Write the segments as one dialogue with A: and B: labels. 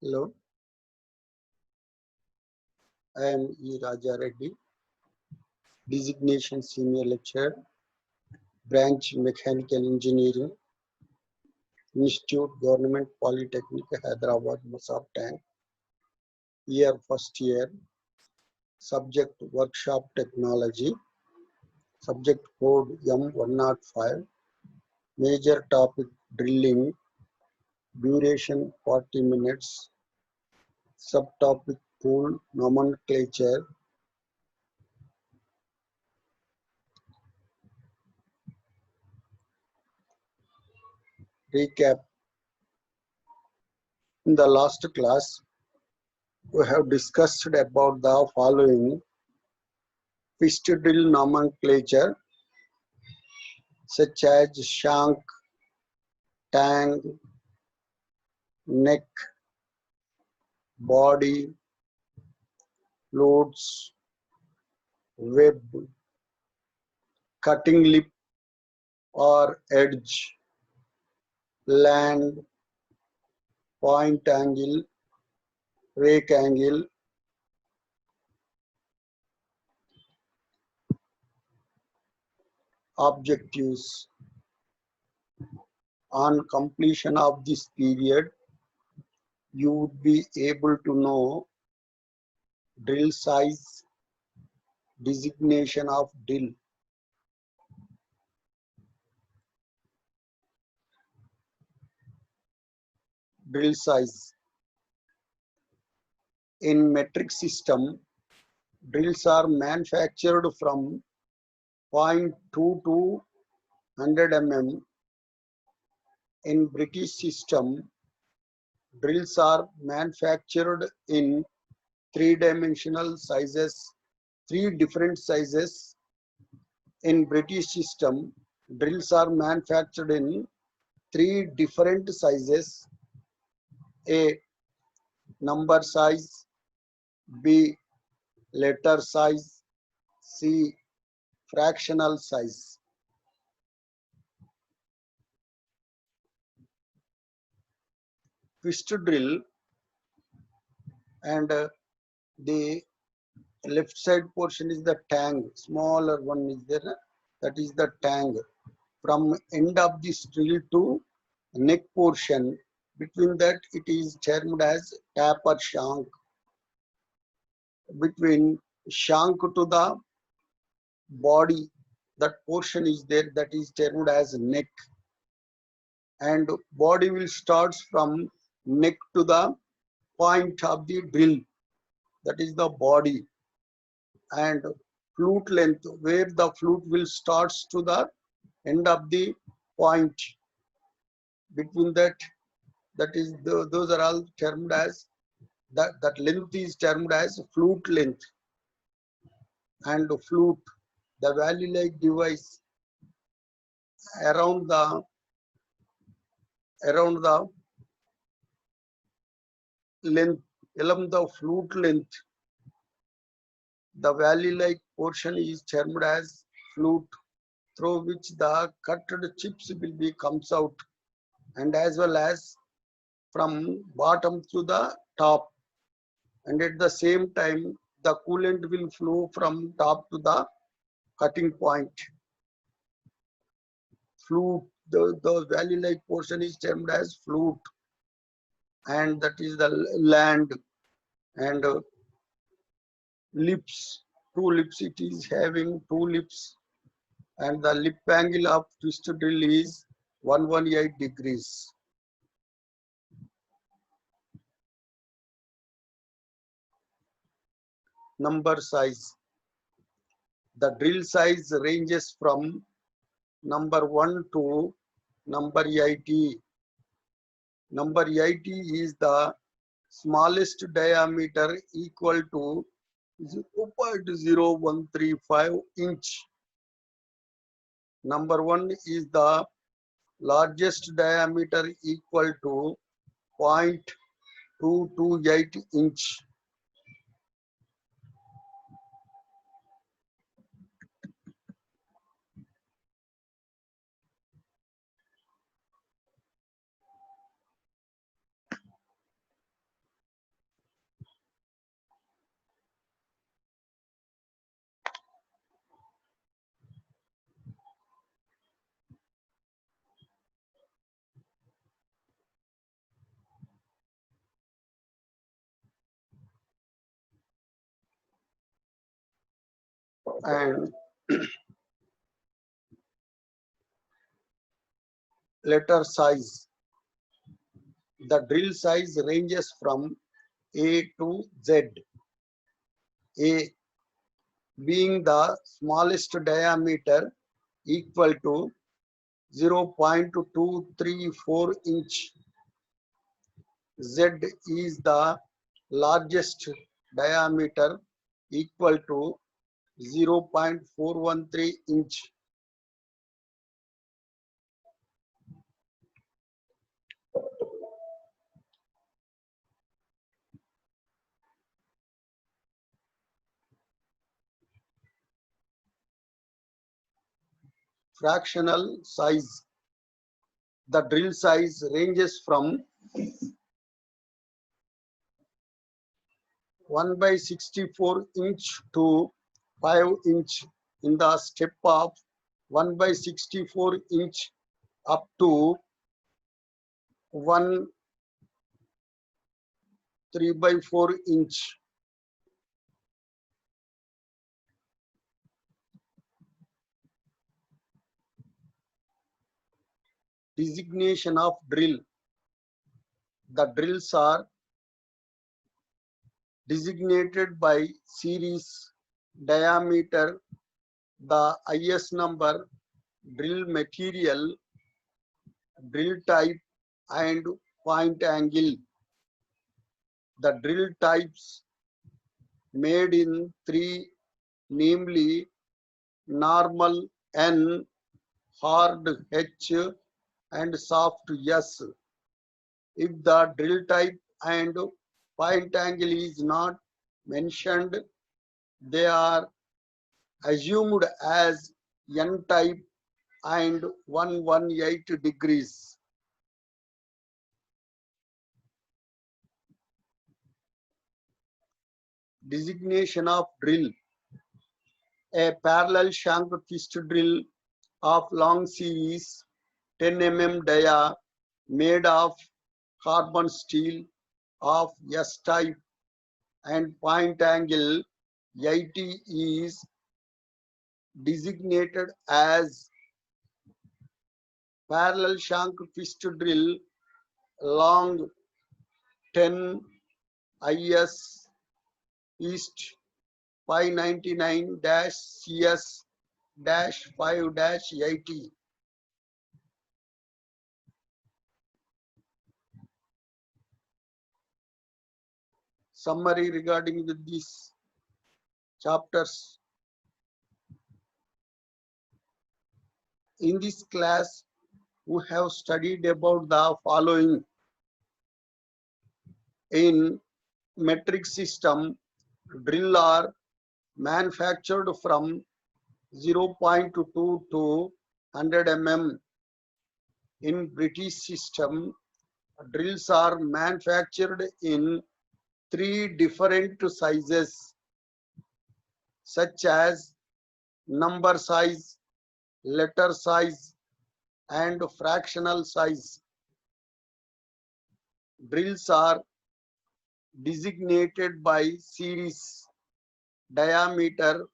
A: Hello, I am E. Raja Reddy, designation senior lecturer, branch mechanical engineering, Institute Government Polytechnic Hyderabad, Masab Tank, year first year, subject workshop technology, subject code M105, major topic drilling, duration 40 minutes, subtopic tool nomenclature, recap. In the last class, we have discussed about the following fixed drill nomenclature such as shank, tang, neck, body, loads, web, cutting lip or edge, land, point angle, rake angle, objectives. On completion of this period, you would be able to know drill size, designation of drill size. In metric system, drills are manufactured from 0.2 to 100 mm. In British system, drills are manufactured in three-dimensional sizes, three different sizes. In British system, drills are manufactured in three different sizes: A. Number size, B. Letter size, C. Fractional size. Twist drill and the left side portion is the tang, smaller one is there, that is the tang. From end of this drill to neck portion, between that it is termed as taper shank. Between shank to the body, that portion is there, that is termed as neck. And body will start from neck to the point of the drill, that is the body. And flute length, where the flute will starts to the end of the point, between that, that is those are all termed as that length is termed as flute length. And flute, the valley like device around the length, along the flute length, the valley like portion is termed as flute, through which the cutted chips will be comes out, and as well as from bottom to the top. And at the same time, the coolant will flow from top to the cutting point. Flute, the valley like portion is termed as flute, and that is the land. And lips, two lips, it is having two lips, and the lip angle of twist drill is 118 degrees. Number size, the drill size ranges from number 1 to number 80. Number 80 is the smallest diameter, equal to 0.0135 inch. Number 1 is the largest diameter, equal to 0.228 inch. And letter size. The drill size ranges from A to Z. A being the smallest diameter equal to 0.234 inch. Z is the largest diameter equal to 0.413 inch. Fractional size. The drill size ranges from 1/64 inch to 5 inch in the step of 1/64 inch up to 1 3/4 inch. Designation of drill. The drills are designated by series, diameter, the IS number, drill material, drill type, and point angle. The drill types made in three, namely normal N, hard H, and soft S. If the drill type and point angle is not mentioned, they are assumed as N type and 118 degrees. Designation of drill. A parallel shank twist drill of long series 10 mm dia made of carbon steel of S type and point angle 80 is designated as parallel shank twist drill long 10 IS East 599-CS-5-80. Summary regarding these chapters. In this class, we have studied about the following. In metric system, drill are manufactured from 0.2 to 100 mm. In British system, drills are manufactured in 3 different sizes, such as number size, letter size, and fractional size. Drills are designated by series, diameter,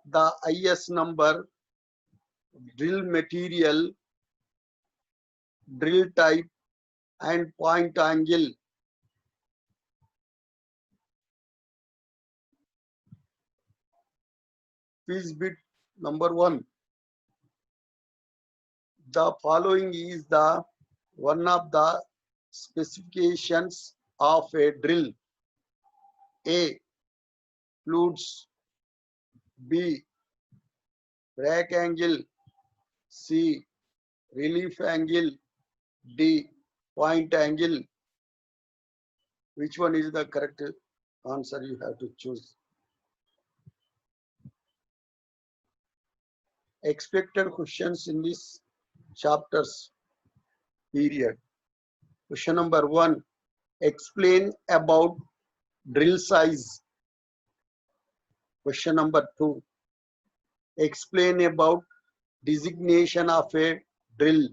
A: the IS number, drill material, drill type, and point angle. Quiz bit number 1. The following is the one of the specifications of a drill. A. Fluids. B. Break angle. C. Relief angle. D. Point angle. Which one is the correct answer? You have to choose. Expected questions in this chapters period. Question number 1. Explain about drill size. Question number 2. Explain about designation of a drill.